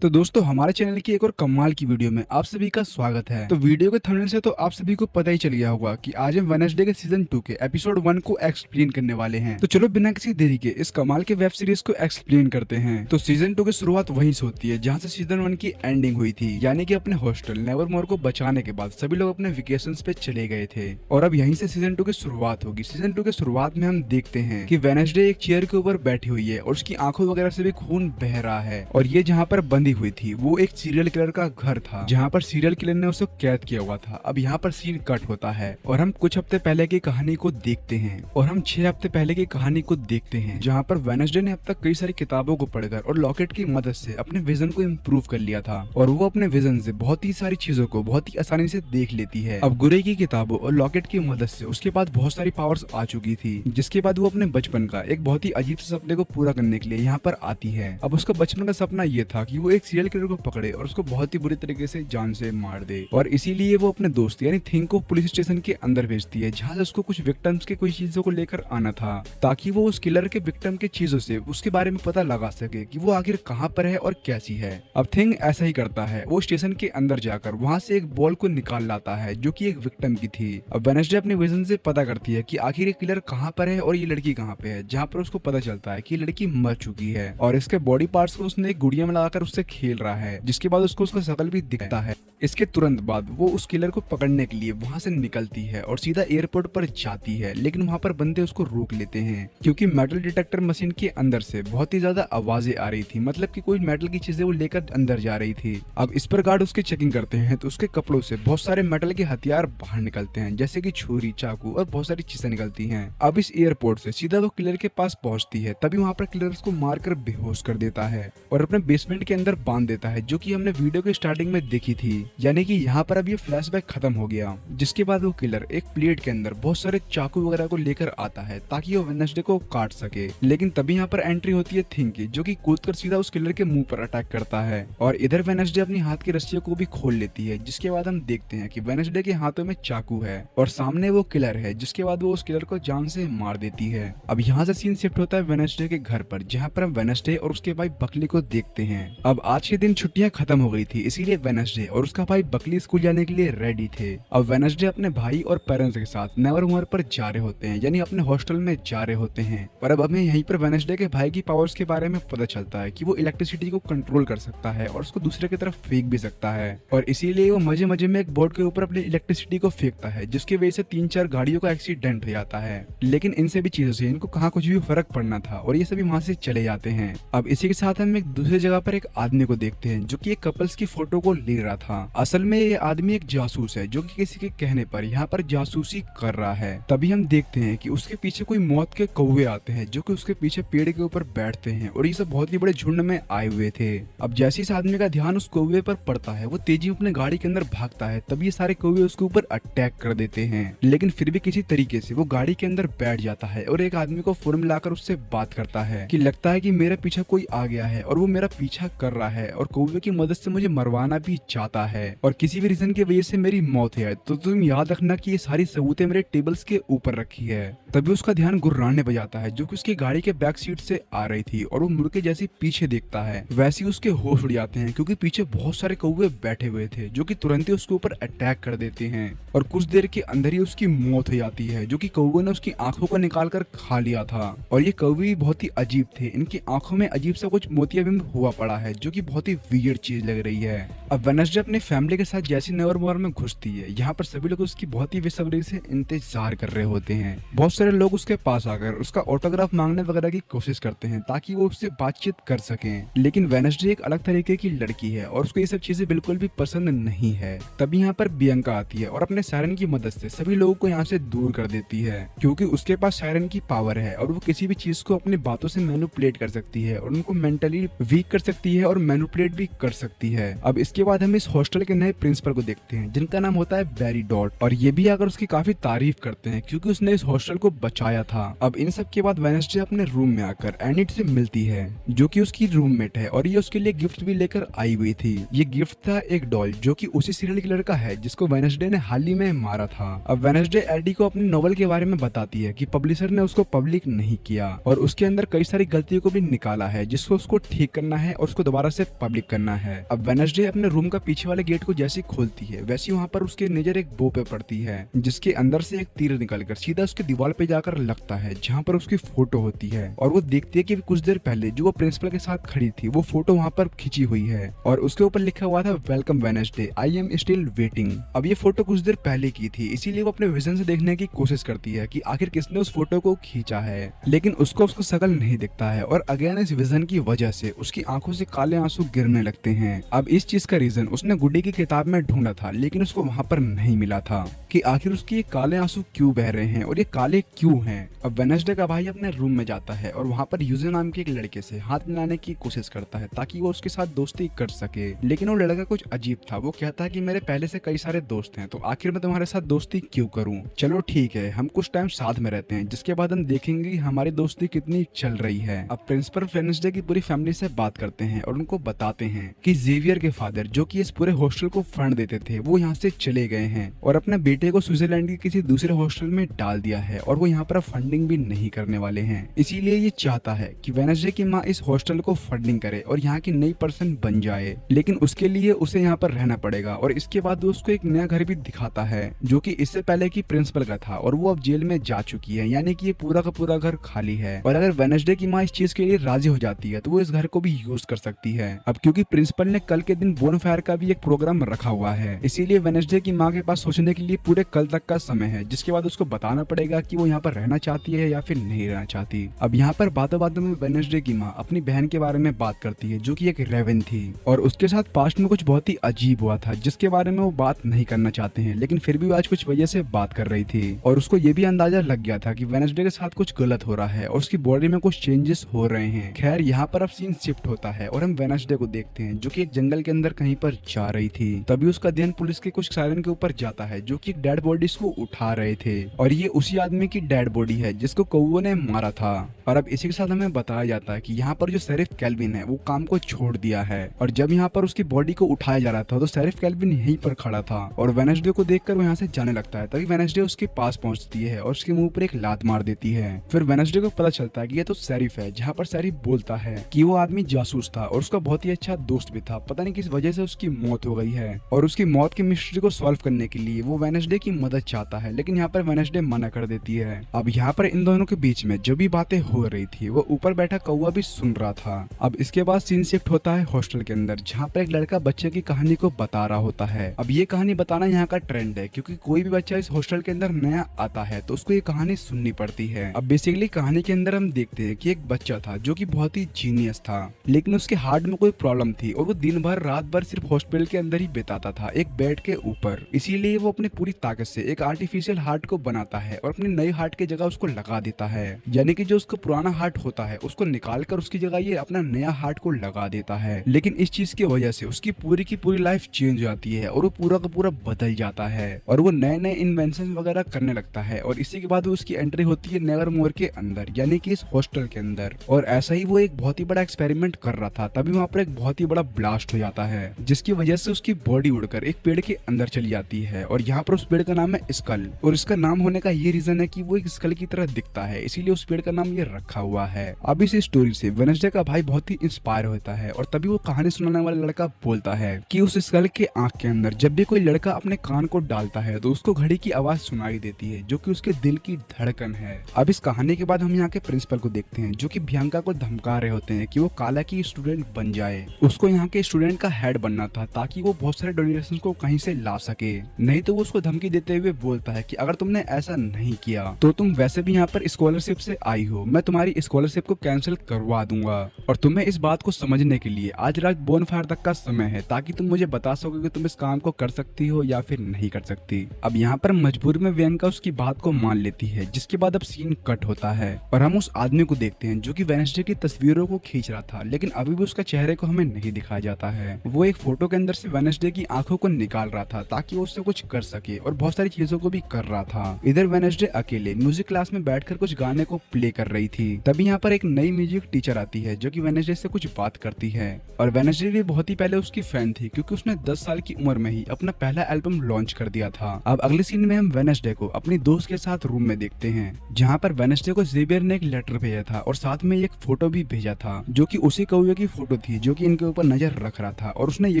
तो दोस्तों हमारे चैनल की एक और कमाल की वीडियो में आप सभी का स्वागत है। तो वीडियो के थंबनेल से तो आप सभी को पता ही चल गया होगा कि आज हम वेडनेसडे के सीजन 2 के एपिसोड 1 को एक्सप्लेन करने वाले हैं। तो चलो बिना किसी देरी के इस कमाल के वेब सीरीज को एक्सप्लेन करते हैं। तो सीजन 2 की शुरुआत वहीं से होती है जहाँ से सीजन 1 की एंडिंग हुई थी, यानी कि अपने हॉस्टल नेवरमोर को बचाने के बाद सभी लोग अपने वेकेशन पे चले गए थे और अब यहीं से सीजन 2 की शुरुआत होगी। सीजन 2 की शुरुआत में हम देखते हैं कि वेडनेसडे एक चेयर के ऊपर बैठी हुई है और उसकी आंखों वगैरह से भी खून बह रहा है और ये जहाँ पर बंधी हुई थी वो एक सीरियल किलर का घर था जहाँ पर सीरियल किलर ने उसे कैद किया हुआ था। अब यहाँ पर सीन कट होता है और हम कुछ हफ्ते पहले की कहानी को देखते हैं और हम 6 हफ्ते पहले की कहानी को देखते हैं जहाँ पर वेडनेसडे ने अब तक कई सारी किताबों को पढ़कर और लॉकेट की मदद से अपने विजन को इम्प्रूव कर लिया था और वो अपने विजन से बहुत ही सारी चीजों को बहुत ही आसानी से देख लेती है। अब गुरे की किताबों और लॉकेट की मदद से उसके पास बहुत सारी पावर्स आ चुकी थी, जिसके बाद वो अपने बचपन का एक बहुत ही अजीब से सपने को पूरा करने के लिए यहाँ पर आती है। अब उसका बचपन का सपना ये था कि वो एक सीरियल किलर को पकड़े और उसको बहुत ही बुरी तरीके से जान से मार दे और इसीलिए वो अपने दोस्त यानी थिंग को पुलिस स्टेशन के अंदर भेजती है जहाँ से उसको कुछ विक्टिम्स के कुछ चीजों को लेकर आना था ताकि वो उस किलर के विक्टिम के चीजों से उसके बारे में पता लगा सके कि वो आखिर कहाँ पर है और कैसी है। अब थिंग ऐसा ही करता है, वो स्टेशन के अंदर जाकर वहाँ से एक बॉल को निकाल लाता है जो कि एक विक्टिम की थी। अब वेडनेसडे अपने विजन से पता करती है कि आखिर ये किलर कहाँ पर है और ये लड़की कहाँ पे है, जहाँ पर उसको पता चलता है कि लड़की मर चुकी है और इसके बॉडी पार्ट्स को उसने एक गुड़िया में लगाकर उससे खेल रहा है, जिसके बाद उसको उसका शकल भी दिखता है। इसके तुरंत बाद वो उस किलर को पकड़ने के लिए वहां से निकलती है और सीधा एयरपोर्ट पर जाती है, लेकिन वहां पर बंदे उसको रोक लेते हैं क्योंकि मेटल डिटेक्टर मशीन के अंदर से बहुत ही ज्यादा आवाजें आ रही थी, मतलब कि कोई मेटल की चीजें वो लेकर अंदर जा रही थी। अब इस पर गार्ड उसकी चेकिंग करते हैं तो उसके कपड़ों से बहुत सारे मेटल के हथियार बाहर निकलते हैं, जैसे कि छुरी, चाकू और बहुत सारी चीजें निकलती हैं। अब इस एयरपोर्ट से सीधा वो किलर के पास पहुंचती है, तभी वहां पर किलर उसको मारकर बेहोश कर देता है और अपने बेसमेंट के अंदर बांध देता है, जो कि हमने वीडियो के स्टार्टिंग में देखी थी। यानी कि यहाँ पर अब ये फ्लैशबैक खत्म हो गया, जिसके बाद वो किलर एक प्लेट के अंदर बहुत सारे चाकू वगैरह को लेकर आता है ताकि वो वेडनेसडे को काट सके। लेकिन तभी यहाँ पर एंट्री होती है थिंग की, जो कि कूदकर सीधा उस किलर के मुंह पर अटैक करता है और इधर वेडनेसडे अपनी हाथ की रस्सियों को भी खोल लेती है, जिसके बाद हम देखते हैं कि वेडनेसडे के हाथों में चाकू है और सामने वो किलर है, जिसके बाद वो उस किलर को जान से मार देती है। अब यहाँ से सीन शिफ्ट होता है वेडनेसडे के घर पर, जहाँ पर हम वेडनेसडे और उसके भाई बकली को देखते हैं। अब आज के दिन छुट्टियां खत्म हो गई थी, इसीलिए वेडनेसडे और उसका भाई बकली स्कूल जाने के लिए रेडी थे। अब वेडनेसडे अपने भाई और पेरेंट्स के साथ नेवरमोर पर जा रहे होते हैं, यानी अपने हॉस्टल में जा रहे होते हैं। और अब हमें यहीं पर वेडनेसडे के भाई की पावर्स के बारे में पता चलता है कि वो इलेक्ट्रिसिटी को कंट्रोल कर सकता है और उसको दूसरे की तरफ फेंक भी सकता है और इसीलिए वो मजे मजे में एक बोर्ड के ऊपर अपनी इलेक्ट्रिसिटी को फेंकता है, जिसकी वजह से 3-4 गाड़ियों का एक्सीडेंट हो जाता है। लेकिन इन सभी चीजों से इनको कहाँ कुछ भी फर्क पड़ना था और ये सभी वहाँ से चले जाते हैं। अब इसी के साथ हम एक दूसरी जगह पर एक आदमी को देखते हैं जो कि एक कपल्स की फोटो को ले रहा था। असल में ये आदमी एक जासूस है जो कि किसी के कहने पर यहाँ पर जासूसी कर रहा है। तभी हम देखते हैं कि उसके पीछे कोई मौत के कौवे आते हैं जो कि उसके पीछे पेड़ के ऊपर बैठते हैं और ये सब बहुत ही बड़े झुंड में आए हुए थे। अब जैसे इस आदमी का ध्यान उस कौवे पर पड़ता है, वो तेजी अपने गाड़ी के अंदर भागता है, तभी ये सारे कौवे उसके ऊपर अटैक कर देते हैं। लेकिन फिर भी किसी तरीके से वो गाड़ी के अंदर बैठ जाता है और एक आदमी को फोन मिलाकर उससे बात करता है कि लगता है कि मेरे पीछे कोई आ गया है और वो मेरा पीछा कर रहा है और कौवे की मदद से मुझे मरवाना भी चाहता है और किसी भी रीजन की वजह से मेरी मौत है, तो तुम याद रखना कि ये सारी सबूतें मेरे टेबल्स के ऊपर रखी है। तभी उसका ध्यान गुर्राने बजाता है जो कि उसकी गाड़ी के बैक सीट से आ रही थी और वो मुड़ के जैसे पीछे देखता है वैसे ही उसके होश उड़ जाते हैं क्योंकि पीछे बहुत सारे कौवे बैठे हुए थे जो कि तुरंत ही उसके ऊपर अटैक कर देते हैं और कुछ देर के अंदर ही उसकी मौत हो जाती है, जो कि कौवे ने उसकी आंखों को निकाल कर खा लिया था। और ये कौवे भी बहुत ही अजीब थे, इनकी आंखों में अजीब सा कुछ मोतियाबिंद हुआ पड़ा है जो कि बहुत ही वियर्ड चीज लग रही है। अब वेडनेसडे अपने फैमिली के साथ जैसी नेवरमोर में घुसती है, यहाँ पर सभी लोग उसकी बहुत ही बेसब्री से इंतजार कर रहे होते हैं। बहुत सारे लोग उसके पास आकर उसका ऑटोग्राफ मांगने वगैरह की कोशिश करते हैं ताकि वो उससे बातचीत कर सकें, लेकिन वेडनेसडे एक अलग तरीके की लड़की है और उसको ये सब चीजें बिल्कुल भी पसंद नहीं है। तभी यहाँ पर बियंका आती है और अपने सायरन की मदद से सभी लोगों को यहाँ से दूर कर देती है क्योंकि उसके पास सायरन की पावर है और वो किसी भी चीज को अपनी बातों से मैनिपुलेट कर सकती है और उनको मेंटली वीक कर सकती है और मैनिपुलेट भी कर सकती है। अब इसके बाद हम इस हॉस्टल के नए प्रिंसिपल को देखते हैं जिनका नाम होता है बैरी डॉट और ये भी आकर उसकी काफी तारीफ करते हैं क्योंकि उसने इस हॉस्टल को बचाया था। अब इन सब के बाद वेडनेसडे अपने रूम में आकर एनिट से मिलती है जो कि उसकी रूममेट है और ये उसके लिए गिफ्ट भी लेकर आई हुई थी। ये गिफ्ट था एक डॉल जो कि उसी सीरियल किलर का है जिसको वेडनेसडे ने हाल ही में मारा था। अब वेडनेसडे एडी को अपनी नॉवल के बारे में बताती है कि पब्लिशर ने उसको पब्लिक नहीं किया और उसके अंदर कई सारी गलतियों को भी निकाला है जिसको उसको ठीक करना है और उसको दोबारा से पब्लिक करना है। अब वेडनेसडे अपने रूम का पीछे वाले गेट को जैसे खोलती है वैसे वहाँ पर उसके नजर एक बो पे पड़ती है, जिसके अंदर से एक तीर निकलकर सीधा उसके दीवार पे जाकर लगता है, जहाँ पर उसकी फोटो होती है। और वो देखती है कि कुछ देर पहले जो वो प्रिंसिपल के साथ खड़ी थी वो फोटो वहाँ पर खींची हुई है और उसके ऊपर लिखा हुआ था welcome Wednesday, I am still waiting. अब ये फोटो कुछ देर पहले की थी, इसीलिए वो अपने विजन से देखने की कोशिश करती है कि आखिर किसने उस फोटो को खींचा है, लेकिन उसको उसका शकल नहीं दिखता है और अगेन इस विजन की वजह से उसकी आंखों से काले आंसू गिरने लगते हैं। अब इस चीज का रीजन उसने गुड्डी की किताब में ढूंढा था, लेकिन उसको वहाँ पर नहीं मिला था कि आखिर उसके ये काले आंसू क्यों बह रहे हैं और ये काले क्यों हैं। अब वेडनेसडे का भाई अपने रूम में जाता है और वहाँ पर यूजर नाम के एक लड़के से हाथ मिलाने की कोशिश करता है ताकि वो उसके साथ दोस्ती कर सके, लेकिन वो लड़का कुछ अजीब था। वो कहता है कि मेरे पहले से कई सारे दोस्त हैं, तो आखिर मैं तुम्हारे साथ दोस्ती क्यों करूं? चलो ठीक है, हम कुछ टाइम साथ में रहते हैं, जिसके बाद हम देखेंगे हमारी दोस्ती कितनी चल रही है। अब प्रिंसिपल वेडनेसडे की पूरी फैमिली से बात करते हैं और उनको बताते हैं कि जेवियर के फादर, जो कि इस पूरे हॉस्टल को फंड देते थे, वो यहाँ से चले गए हैं और अपने बेटे को स्विट्जरलैंड के किसी दूसरे हॉस्टल में डाल दिया है और वो यहाँ पर फंडिंग भी नहीं करने वाले हैं। इसीलिए ये चाहता है कि वेडनेसडे की माँ इस हॉस्टल को फंडिंग करे और यहाँ की नई पर्सन बन जाए, लेकिन उसके लिए उसे यहाँ पर रहना पड़ेगा। और इसके बाद वो उसको एक नया घर भी दिखाता है जो कि इससे पहले की प्रिंसिपल का था और वो अब जेल में जा चुकी है, यानी कि ये पूरा का पूरा घर खाली है। और अगर वेडनेसडे की माँ इस चीज के लिए राजी हो जाती है तो वो इस घर को भी यूज कर सकती है। अब क्योंकि प्रिंसिपल ने कल के दिन बोनफायर का भी एक प्रोग्राम रखा हुआ है, इसीलिए वेडनेसडे की माँ के पास सोचने के लिए पूरे कल तक का समय है, जिसके बाद उसको बताना पड़ेगा कि वो यहाँ पर रहना चाहती है या फिर नहीं रहना चाहती। अब यहाँ पर बातों बातों में वेडनेसडे की माँ अपनी बहन के बारे में बात करती है जो कि एक रेवन थी और उसके साथ पास्ट में कुछ बहुत ही अजीब हुआ था, जिसके बारे में वो बात नहीं करना चाहते हैं, लेकिन फिर भी आज कुछ वजह से बात कर रही थी और उसको ये भी अंदाजा लग गया था कि वेडनेसडे के साथ कुछ गलत हो रहा है और उसकी बॉडी में कुछ चेंजेस हो रहे हैं। खैर यहाँ पर अब सीन शिफ्ट होता है और हम वेडनेसडे को देखते हैं जो कि एक जंगल के अंदर कहीं पर जा रही थी। तभी उसका ध्यान पुलिस के कुछ सायरन के ऊपर जाता है जो कि एक डेड बॉडीज को उठा रहे थे और ये उसी आदमी की डेड बॉडी है जिसको कौओं ने मारा था। और अब इसी के साथ हमें बताया जाता है कि यहाँ पर जो शेरिफ केल्विन है वो काम को छोड़ दिया है और जब यहाँ पर उसकी बॉडी को उठाया जा रहा था तो शेरिफ केल्विन यहीं पर खड़ा था और वेडनेसडे को देखकर वो यहाँ से जाने लगता है। तभी वेडनेसडे उसके पास पहुंचती है और उसके मुंह पर एक लात मार देती है। फिर वेडनेसडे को पता चलता है कि ये तो शेरिफ है, जहाँ पर शेरिफ बोलता है कि वो आदमी जासूस था और उसका बहुत ही अच्छा दोस्त भी था, पता नहीं किस वजह से उसकी मौत हो गई है और उसकी मौत की मिस्ट्री को सॉल्व करने के लिए वो वेडनेसडे की मदद चाहता है, लेकिन यहाँ पर वेडनेसडे मना कर देती है। अब यहाँ पर इन दोनों के बीच में जो भी बातें हो रही थी वो ऊपर बैठा कौवा भी सुन रहा था। अब इसके बाद सीन शिफ्ट होता है हॉस्टल के अंदर, जहाँ पर एक लड़का बच्चे की कहानी को बता रहा होता है। अब ये कहानी बताना यहाँ का ट्रेंड है, क्योंकि कोई भी बच्चा इस हॉस्टल के अंदर नया आता है तो उसको ये कहानी सुननी पड़ती है। अब बेसिकली कहानी के अंदर हम देखते हैं कि एक बच्चा था जो कि बहुत ही जीनियस था, लेकिन उसके हार्ट में कोई प्रॉब्लम थी और वो दिन भर रात भर सिर्फ हॉस्पिटल के अंदर ही बिताता था, एक बेड के ऊपर। इसीलिए वो अपनी पूरी ताकत से एक आर्टिफिशियल हार्ट को बनाता है और अपने नए हार्ट की जगह उसको लगा देता है, यानी कि जो उसका पुराना हार्ट होता है उसको निकाल कर उसकी जगह ये अपना नया हार्ट को लगा देता है। लेकिन इस चीज की वजह से उसकी पूरी की पूरी लाइफ चेंज हो जाती है और वो पूरा का पूरा बदल जाता है और वो नए नए इन्वेंशन वगैरह करने लगता है और इसी के बाद उसकी एंट्री होती है नेवरमोर के अंदर, यानी कि इस हॉस्टल के अंदर। और ऐसा ही वो एक बहुत ही बड़ा एक्सपेरिमेंट कर रहा था, तभी वहाँ पर एक बहुत ही बड़ा ब्लास्ट हो जाता है, जिसकी वजह से उसकी बॉडी उड़कर एक पेड़ के अंदर चली जाती है और यहाँ पर उस पेड़ का नाम है स्कल। और इसका नाम होने का ये रीजन है कि वो एक स्कल की तरह दिखता है, इसीलिए उस पेड़ का नाम ये रखा हुआ है। अब इस स्टोरी से वेडनेसडे का भाई बहुत ही इंस्पायर होता है और तभी वो कहानी सुनाने वाला लड़का बोलता है कि उस स्कल के आंख के अंदर जब भी कोई लड़का अपने कान को डालता है तो उसको घड़ी की आवाज सुनाई देती है, जो कि उसके दिल की धड़कन है। अब इस कहानी के बाद हम यहाँ के प्रिंसिपल को देखते हैं जो कि बियांका को धमका रहे होते हैं कि वो काला की स्टूडेंट बन जाए। उसको यहाँ के स्टूडेंट का हेड बनना था ताकि वो बहुत सारे डोनेशन को कहीं से ला सके, नहीं तो वो उसको धमकी देते हुए बोलता है कि अगर तुमने ऐसा नहीं किया तो तुम वैसे भी यहाँ पर स्कॉलरशिप से आई हो, मैं तुम्हारी स्कॉलरशिप को कैंसिल करवा दूंगा और तुम्हें इस बात को समझने के लिए आज रात बोनफायर तक का समय है ताकि तुम मुझे बता सको कि तुम इस काम को कर सकती हो या फिर नहीं कर सकती। अब यहाँ पर मजबूर में बियांका उसकी बात को मान लेती है, जिसके बाद अब सीन कट होता है और हम उस आदमी को देखते हैं जो कि वेडनेसडे की तस्वीरों को खींच रहा था, लेकिन अभी भी उसका चेहरे को हमें नहीं दिखाया जाता है। वो एक फोटो के अंदर से वेडनेसडे की आंखों को निकाल रहा था ताकि वो उससे कुछ कर सके और बहुत सारी चीजों को भी कर रहा था। इधर वेडनेसडे अकेले म्यूजिक क्लास में बैठकर कुछ गाने को प्ले कर रही थी। तभी यहाँ पर एक नई म्यूजिक टीचर आती है जो कि वेडनेसडे से कुछ बात करती है। और वेडनेसडे भी बहुत ही पहले उसकी फैन थी क्योंकि उसने 10 साल की उम्र में ही अपना पहला एल्बम लॉन्च कर दिया था। अब अगले सीन में हम वेडनेसडे को अपनी दोस्त के साथ रूम में देखते हैं, जहाँ पर वेडनेसडे को जेवियर ने एक लेटर भेजा था और साथ में एक फोटो भी भेजा था जो कि उसी कौवे की फोटो थी जो कि इनके ऊपर नजर रख रहा था। और उसने ये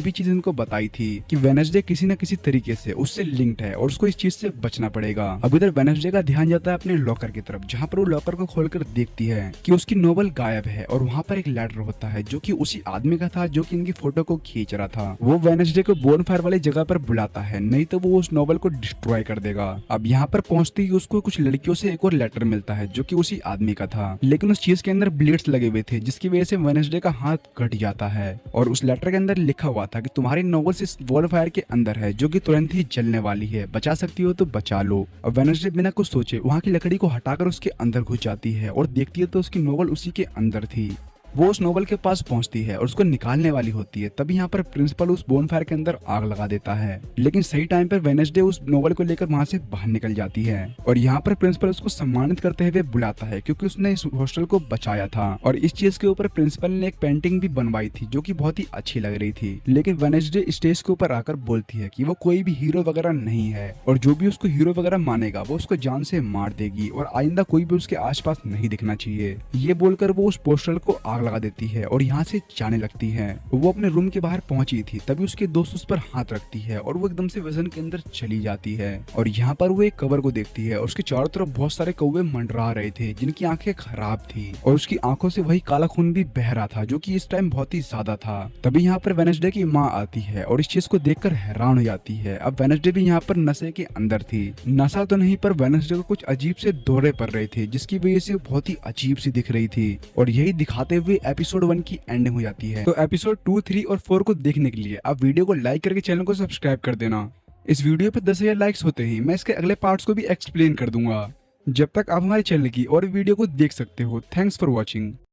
भी चीज इनको बताई थी कि वेडनेसडे किसी न किसी तरीके से उससे लिंक्ड है और उसको इस चीज से बचना पड़ेगा। अब इधर वेडनेसडे का ध्यान जाता है अपने लॉकर की तरफ, जहाँ पर वो लॉकर को खोलकर देखती है कि उसकी नोवेल गायब है और वहाँ पर एक लेटर होता है जो कि उसी आदमी का था जो कि इनकी फोटो को खींच रहा था। वो वेडनेसडे को बोनफायर वाली जगह पर बुलाता है, नहीं तो वो उस नोवेल को डिस्ट्रॉय कर देगा। अब यहाँ पर पहुंचते ही उसको कुछ लड़कियों से एक और लेटर मिलता है जो कि उसी आदमी का था, लेकिन उस चीज के अंदर ब्लेड्स लगे हुए थे जिसकी वजह से वेडनेसडे का हाथ कट जाता है। और उस लेटर के अंदर लिखा हुआ था कि तुम्हारी नोवेल्स इस बोनफायर के अंदर है जो कि तुरंत ही जलने वाली है, बचा सकती हो तो बचा लो। और वेडनेसडे बिना कुछ सोचे वहाँ की लकड़ी को हटाकर उसके अंदर घुस जाती है और देखती है तो उसकी नोवेल उसी के अंदर थी। वो उस नोवेल के पास पहुंचती है और उसको निकालने वाली होती है। तभी यहाँ पर प्रिंसिपल उस बोनफायर के अंदर आग लगा देता है, लेकिन सही टाइम पर वेडनेसडे उस नोवेल को लेकर वहाँ से बाहर निकल जाती है। और यहाँ पर प्रिंसिपल उसको सम्मानित करते हुए बुलाता है क्योंकि उसने इस हॉस्टल को बचाया था। और इस चीज के ऊपर प्रिंसिपल ने एक पेंटिंग भी बनवाई थी जो की बहुत ही अच्छी लग रही थी। लेकिन वेडनेसडे स्टेज के ऊपर आकर बोलती है कि वो कोई भी हीरो वगैरह नहीं है और जो भी उसको हीरो वगैरह मानेगा वो उसको जान से मार देगी और आइंदा कोई भी उसके आसपास नहीं दिखना चाहिए। ये बोलकर वो उस पोस्टर को आग लगा देती है और यहाँ से जाने लगती है। वो अपने रूम के बाहर पहुंची थी तभी उसके दोस्त उस पर हाथ रखती है और वो एकदम से विजन के अंदर चली जाती है। और यहाँ पर वो एक कवर को देखती है और उसके चारों तरफ बहुत सारे कौवे मंडरा रहे थे जिनकी आंखें खराब थी और उसकी आंखों से वही काला खून भी बह रहा था जो कि इस टाइम बहुत ही ज्यादा था। तभी यहाँ पर वेडनेसडे की माँ आती है और इस चीज को देखकर हैरान हो जाती है। अब वेडनेसडे भी यहाँ पर नशे के अंदर थी, नशा तो नहीं पर वेडनेसडे को कुछ अजीब से दौरे पड़ रहे थे जिसकी वजह से बहुत ही अजीब सी दिख रही थी। और यही दिखाते हुए एपिसोड 1 की एंडिंग हो जाती है। तो एपिसोड 2, 3 और 4 को देखने के लिए आप वीडियो को लाइक करके चैनल को सब्सक्राइब कर देना। इस वीडियो पर 10,000 लाइक्स होते ही मैं इसके अगले पार्ट्स को भी एक्सप्लेन कर दूंगा। जब तक आप हमारे चैनल की और वीडियो को देख सकते हो। Thanks for watching.